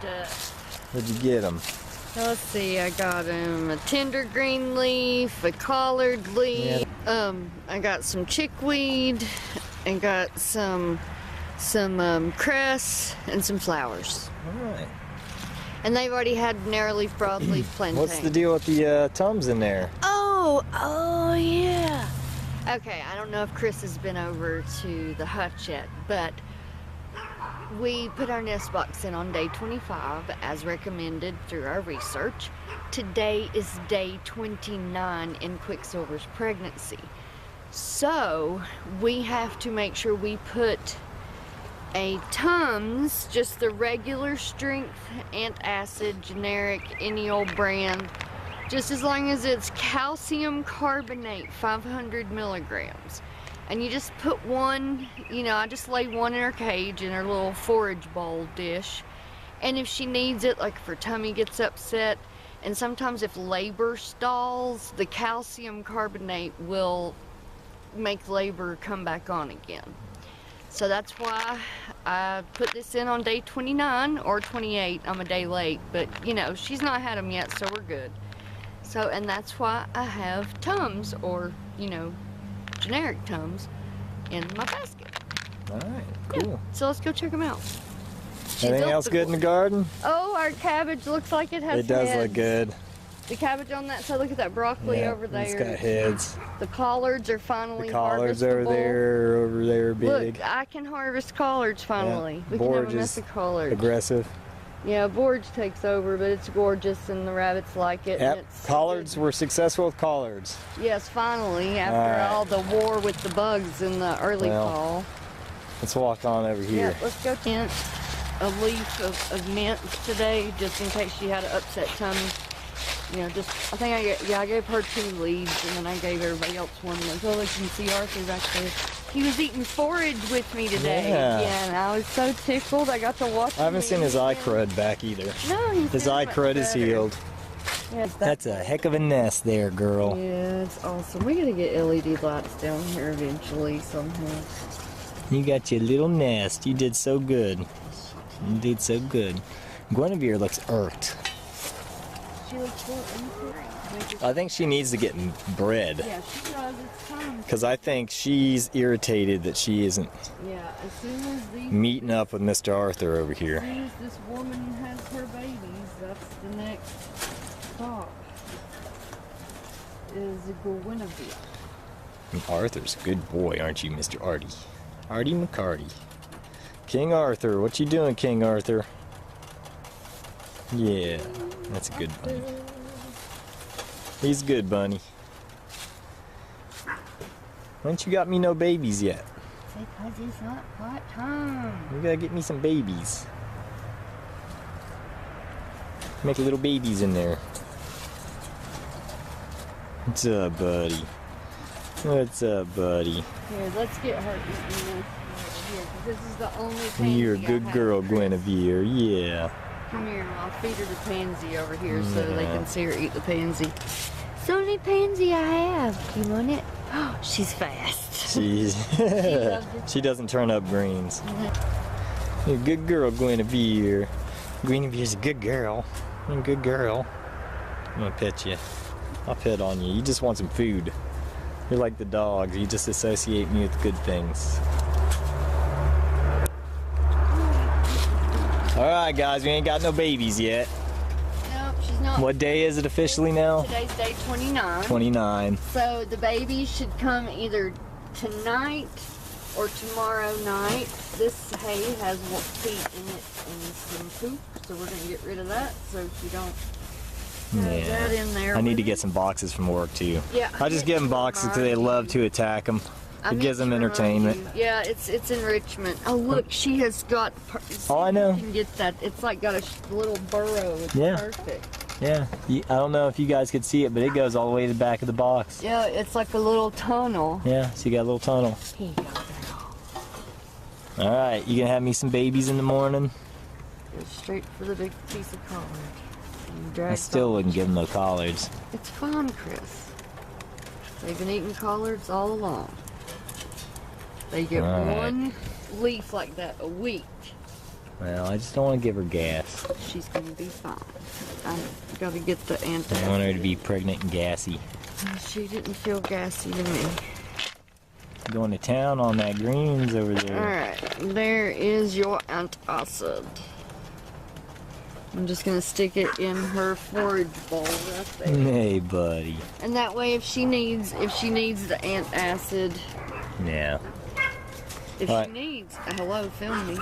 stuff. Where'd you get them? Let's see, I got him a tender green leaf, a collard leaf. Yeah. I got some chickweed, and got some cress and some flowers. All right. And they've already had narrowleaf broadleaf plantain. What's the deal with the Tums in there? Oh yeah. Okay, I don't know if Chris has been over to the hutch yet, but we put our nest box in on day 25 as recommended through our research. Today is day 29 in Quicksilver's pregnancy. So we have to make sure we put a Tums, just the regular strength antacid, generic, any old brand, just as long as it's calcium carbonate, 500 milligrams. And you just put one, you know, I just lay one in her cage in her little forage bowl dish. And if she needs it, like if her tummy gets upset, and sometimes if labor stalls, the calcium carbonate will make labor come back on again. So that's why I put this in on day 29 or 28. I'm a day late, but you know, she's not had them yet, so we're good. So, and that's why I have Tums, or, you know, generic Tums in my basket. All right, cool. Yeah. So let's go check them out. Anything else good in the garden? Oh, our cabbage looks like it has heads. It does look good. The cabbage on that side, look at that broccoli over there. It's got heads. The collards are finally The collards harvestable. over there big. Look, I can harvest collards finally. Yeah. We Borge can have a mess of collards. Aggressive. Yeah, Borge takes over, but it's gorgeous and the rabbits like it. Yep, And it's collards, we're successful with collards. Yes, finally, after all the war with the bugs in the early fall. Let's walk on over here. Yeah, let's go tent a leaf of mints today, just in case she had an upset tummy. You know, just, I think I gave her 2 leaves, and then I gave everybody else one. Like, oh, look, you can see Arthur back there. He was eating forage with me today. Yeah, and I was so tickled. I got to watch him. I haven't seen his eye crud back either. No, his eye crud is healed. Yes, that's a heck of a nest there, girl. Yeah, it's awesome. We gotta get LED lights down here eventually somehow. You got your little nest. You did so good. You did so good. Guinevere looks irked. She looks so angry. I think she needs to get bred. Yeah, she does. It's time. Because I think she's irritated that she isn't as soon as these meeting up with Mr. Arthur over here. As soon as this woman has her babies, that's the next stop. Is Guinevere. And Arthur's a good boy, aren't you, Mr. Artie? Artie McCarty. King Arthur, what you doing, King Arthur? Yeah, that's a good bunny. He's a good bunny. Why ain't you got me no babies yet? Because it's not quite time. You gotta get me some babies. Make little babies in there. What's up, buddy? What's up, buddy? Here, let's get her eating this here, because this is the only pansy You're a good girl, Guinevere. Yeah. Come here, I'll feed her the pansy over here so they can see her eat the pansy. It's the only pansy I have. You want it? Oh, she's fast. She doesn't turn up greens. You're a good girl, Guinevere. Guinevere's a good girl. You're a good girl. I'm gonna pet you. I'll pet on you. You just want some food. You're like the dogs. You just associate me with good things. Alright guys, we ain't got no babies yet. Nope, she's not. What day is it officially now? Today's day 29. 29. So the babies should come either tonight or tomorrow night. This hay has feet in it and some poop, so we're going to get rid of that so she don't have that in there. I need to get some boxes from work too. Yeah. I just give them boxes because they love to attack them. It gives them entertainment. Yeah, it's enrichment. Oh look, she has got. Oh, I know. You can get that. It's like got a little burrow. It's perfect. Yeah. I don't know if you guys could see it, but it goes all the way to the back of the box. Yeah, it's like a little tunnel. Yeah. So you got a little tunnel. Here you go. All right. You gonna have me some babies in the morning? Go straight for the big piece of collard. I still wouldn't give them no collards. It's fun, Chris. They've been eating collards all along. They get one leaf like that a week. Well, I just don't want to give her gas. She's gonna be fine. I gotta get the antacid. I don't want her to be pregnant and gassy. She didn't feel gassy to me. Going to town on that greens over there. Alright, there is your antacid. I'm just gonna stick it in her forage bowl right there. Hey, buddy. And that way, if she needs the antacid, Yeah. hello, film me.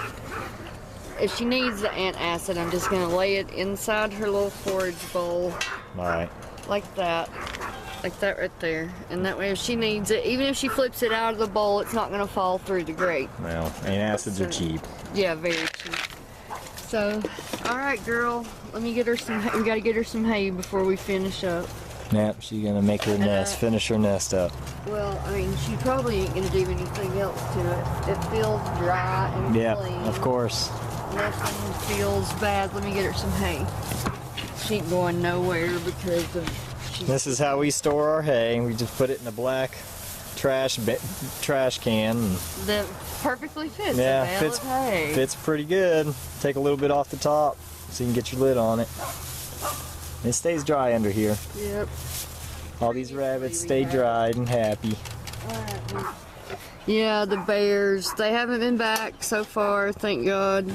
If she needs the antacid, I'm just gonna lay it inside her little forage bowl. Alright. Like that right there. And that way, if she needs it, even if she flips it out of the bowl, it's not gonna fall through the grate. Well, antacids are cheap. Yeah, very cheap. So, alright girl, let me get her some hay. We gotta get her some hay before we finish up. Yep, she's gonna make her nest, finish her nest up. Well, I mean, she probably ain't gonna do anything else to it. It feels dry and clean. Yeah, of course. Nothing feels bad. Let me get her some hay. She ain't going nowhere because of... This is how we store our hay. We just put it in a black trash can. That perfectly fits. Yeah, a bale of hay. Fits pretty good. Take a little bit off the top so you can get your lid on it. It stays dry under here. Yep. All these rabbits stay dried and happy. Yeah, the bears, they haven't been back so far, thank God.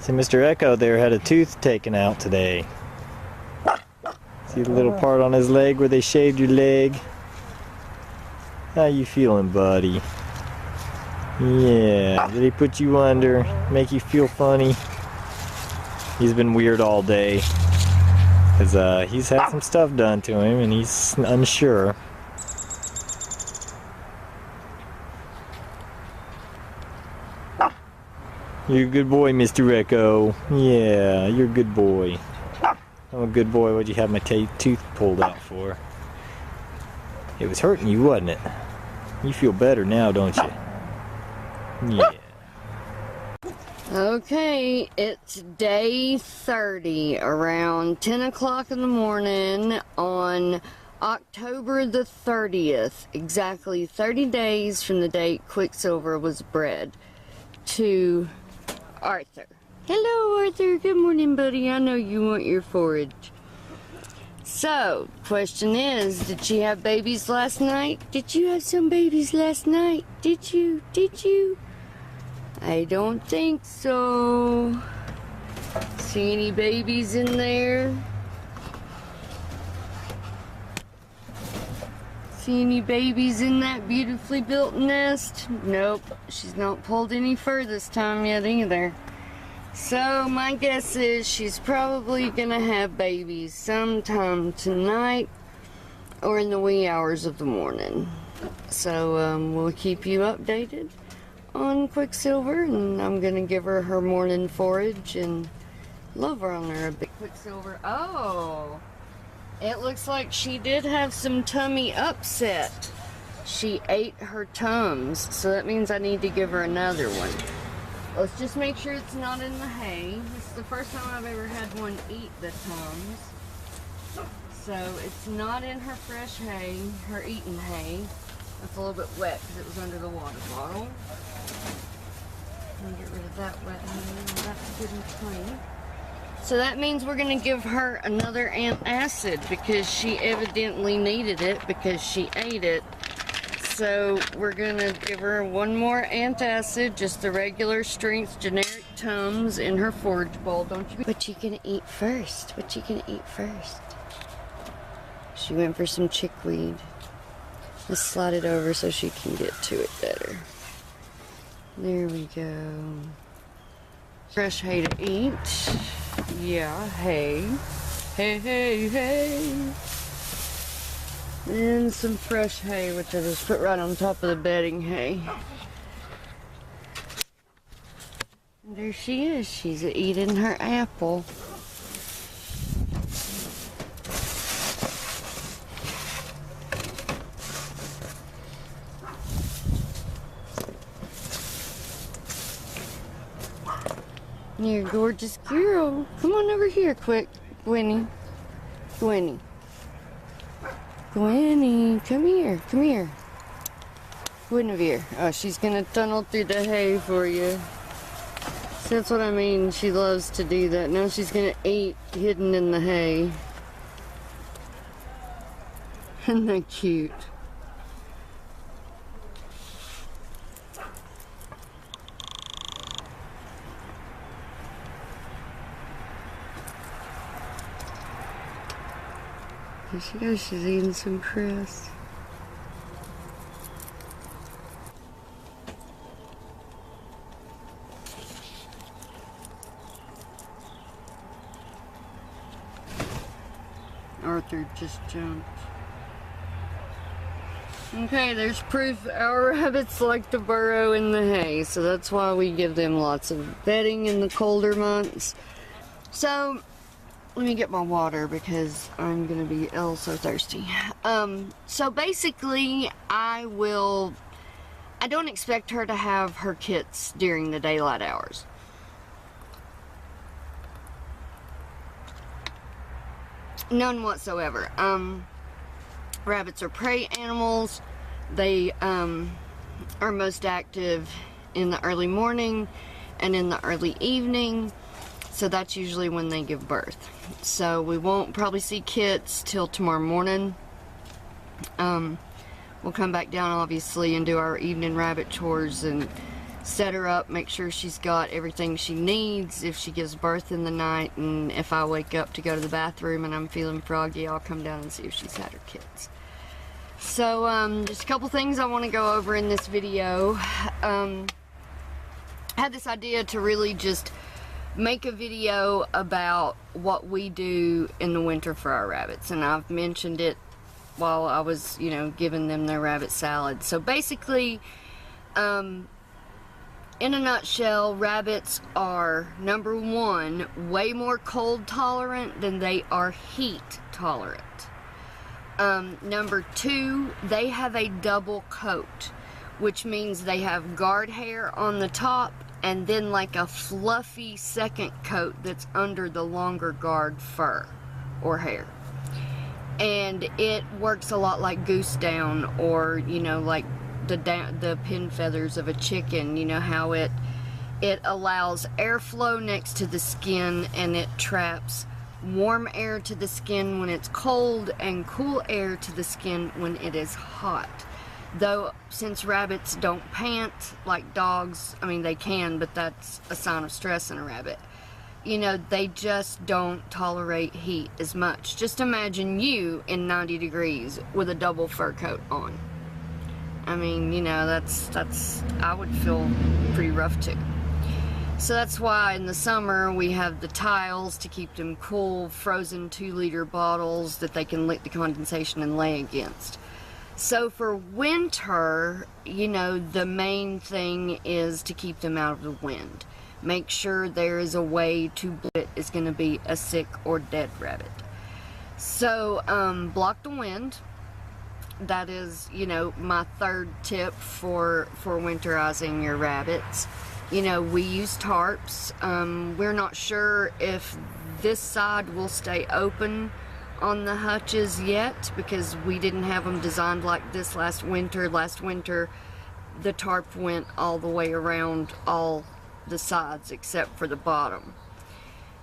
See, Mr. Echo there had a tooth taken out today. See the little part on his leg where they shaved your leg? How you feeling, buddy? Yeah, did he put you under? Make you feel funny? He's been weird all day. Because he's had some stuff done to him and he's unsure. You're a good boy, Mr. Echo. Yeah, you're a good boy. I'm a good boy. What'd you have my tooth pulled out for? It was hurting you, wasn't it? You feel better now, don't you? Yeah. Okay, it's day 30, around 10 o'clock in the morning on October the 30th. Exactly 30 days from the date Quicksilver was bred to Arthur. Hello, Arthur. Good morning, buddy. I know you want your forage. So, question is, did she have babies last night? Did you have some babies last night? Did you? Did you? I don't think so. See any babies in there? See any babies in that beautifully built nest? Nope, she's not pulled any fur this time yet either. So my guess is she's probably gonna have babies sometime tonight or in the wee hours of the morning. So we'll keep you updated on Quicksilver, and I'm gonna give her her morning forage and love her on her a bit. Quicksilver, oh! It looks like she did have some tummy upset. She ate her Tums, so that means I need to give her another one. Let's just make sure it's not in the hay. This is the first time I've ever had one eat the Tums. So it's not in her fresh hay, her eaten hay. It's a little bit wet because it was under the water bottle. Let me get rid of that wet hay. That's good and clean. So that means we're going to give her another antacid because she evidently needed it because she ate it. So we're going to give her one more antacid, just the regular strength generic Tums in her forage bowl. Don't you? What you going to eat first? What you going to eat first? She went for some chickweed. Let's slide it over so she can get to it better. There we go. Fresh hay to eat. Yeah, hay. Hay, hay, hay. And some fresh hay, which I just put right on top of the bedding hay. And there she is. She's eating her apple. You're a gorgeous girl. Come on over here quick, Gwenny. Gwenny. Gwenny, come here, come here. Guinevere. Oh, she's gonna tunnel through the hay for you. So that's what I mean, she loves to do that. Now she's gonna eat hidden in the hay. Isn't that cute? There she goes, she's eating some crust. Arthur just jumped. Okay, there's proof our rabbits like to burrow in the hay, so that's why we give them lots of bedding in the colder months. So, let me get my water because I'm gonna be so thirsty. So basically, I don't expect her to have her kits during the daylight hours. None whatsoever. Rabbits are prey animals. They are most active in the early morning and in the early evening. So that's usually when they give birth. So we won't probably see kits till tomorrow morning. We'll come back down obviously and do our evening rabbit chores and set her up, make sure she's got everything she needs if she gives birth in the night, and if I wake up to go to the bathroom and I'm feeling froggy, I'll come down and see if she's had her kits. So just a couple things I want to go over in this video. I had this idea to really just make a video about what we do in the winter for our rabbits, and I've mentioned it while I was, you know, giving them their rabbit salad. So basically, in a nutshell, rabbits are, number one, way more cold tolerant than they are heat tolerant. Number two, they have a double coat, which means they have guard hair on the top and then like a fluffy second coat that's under the longer guard fur or hair. And it works a lot like goose down, or, you know, like the pin feathers of a chicken. You know how it allows airflow next to the skin, and it traps warm air to the skin when it's cold and cool air to the skin when it is hot. Though, since rabbits don't pant like dogs, I mean they can, but that's a sign of stress in a rabbit. You know, they just don't tolerate heat as much. Just imagine you in 90 degrees with a double fur coat on. I mean, you know, that's I would feel pretty rough too. So that's why in the summer we have the tiles to keep them cool, frozen 2-liter bottles that they can lick the condensation and lay against. So for winter, you know, the main thing is to keep them out of the wind. Make sure there is a way to it is going to be a sick or dead rabbit. So block the wind. That is, you know, my third tip for winterizing your rabbits. You know, we use tarps. We're not sure if this side will stay open on the hutches yet, because we didn't have them designed like this last winter. Last winter the tarp went all the way around all the sides except for the bottom.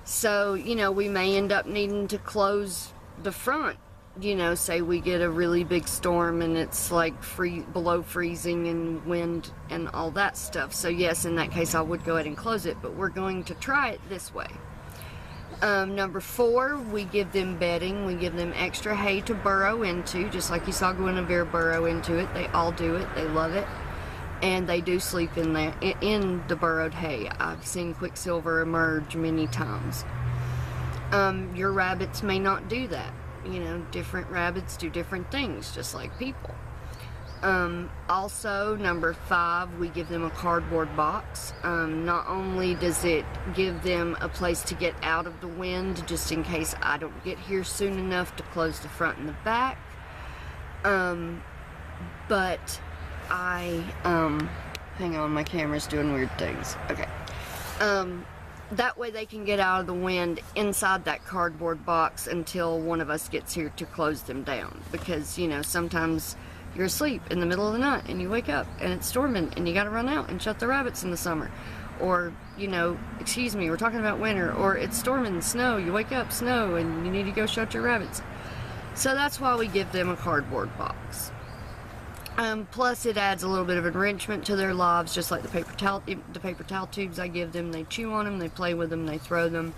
So, you know, we may end up needing to close the front. You know, say we get a really big storm and it's like below freezing and wind and all that stuff. So yes, in that case I would go ahead and close it, but we're going to try it this way. Number 4, we give them bedding. We give them extra hay to burrow into, just like you saw Guinevere burrow into it. They all do it. They love it. And they do sleep in there, in the burrowed hay. I've seen Quicksilver emerge many times. Your rabbits may not do that. You know, different rabbits do different things, just like people. Also, number 5, we give them a cardboard box. Not only does it give them a place to get out of the wind, just in case I don't get here soon enough to close the front and the back, but hang on, my camera's doing weird things. Okay. That way they can get out of the wind inside that cardboard box until one of us gets here to close them down. Because, you know, sometimes you're asleep in the middle of the night and you wake up and it's storming and you gotta run out and shut the rabbits in the summer. Or, you know, excuse me, we're talking about winter. Or it's storming, snow, you wake up, snow, and you need to go shut your rabbits. So that's why we give them a cardboard box. Plus it adds a little bit of enrichment to their lives, just like the paper towel tubes I give them. They chew on them, they play with them, they throw them.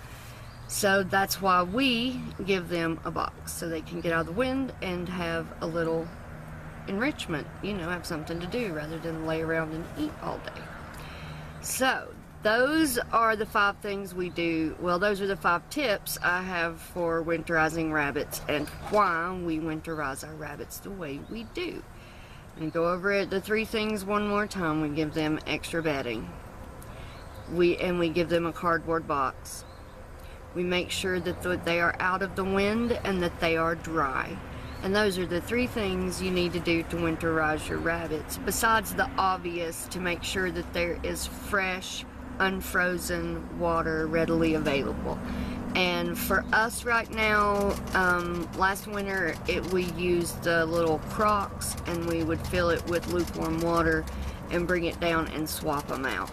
So that's why we give them a box, so they can get out of the wind and have a little enrichment, you know, have something to do rather than lay around and eat all day. So those are the 5 things we do. Well, those are the 5 tips I have for winterizing rabbits and why we winterize our rabbits the way we do. And go over the 3 things one more time. We give them extra bedding. We give them a cardboard box. We make sure that they are out of the wind and that they are dry. And those are the 3 things you need to do to winterize your rabbits, besides the obvious, to make sure that there is fresh, unfrozen water readily available. And for us right now, last winter we used the little crocks, and we would fill it with lukewarm water and bring it down and swap them out.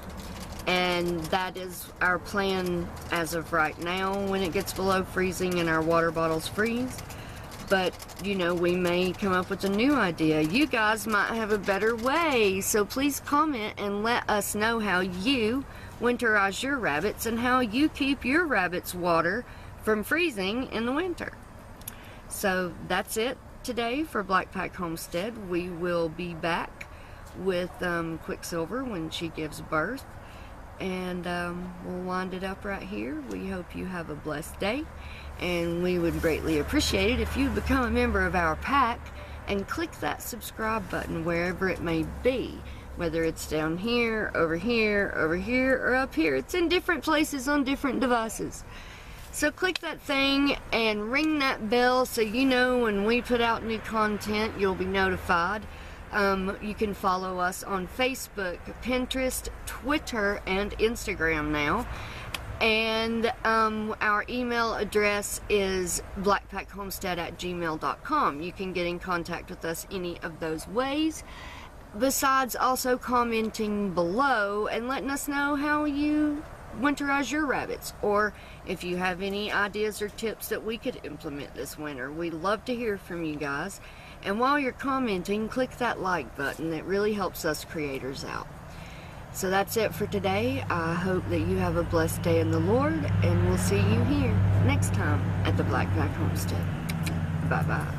And that is our plan as of right now when it gets below freezing and our water bottles freeze. But, you know, we may come up with a new idea. You guys might have a better way, so please comment and let us know how you winterize your rabbits and how you keep your rabbits' water from freezing in the winter. So that's it today for Blackpack Homestead. We will be back with Quicksilver when she gives birth, and we'll wind it up right here. We hope you have a blessed day, and we would greatly appreciate it if you become a member of our pack and click that subscribe button wherever it may be. Whether it's down here, over here, or up here. It's in different places on different devices. So click that thing and ring that bell so you know when we put out new content, you'll be notified. You can follow us on Facebook, Pinterest, Twitter, and Instagram now. And our email address is blackpackhomestead@gmail.com. You can get in contact with us any of those ways. Besides also commenting below and letting us know how you winterize your rabbits, or if you have any ideas or tips that we could implement this winter. We'd love to hear from you guys. And while you're commenting, click that like button. It really helps us creators out. So that's it for today. I hope that you have a blessed day in the Lord, and we'll see you here next time at the Blackpack Homestead. Bye-bye.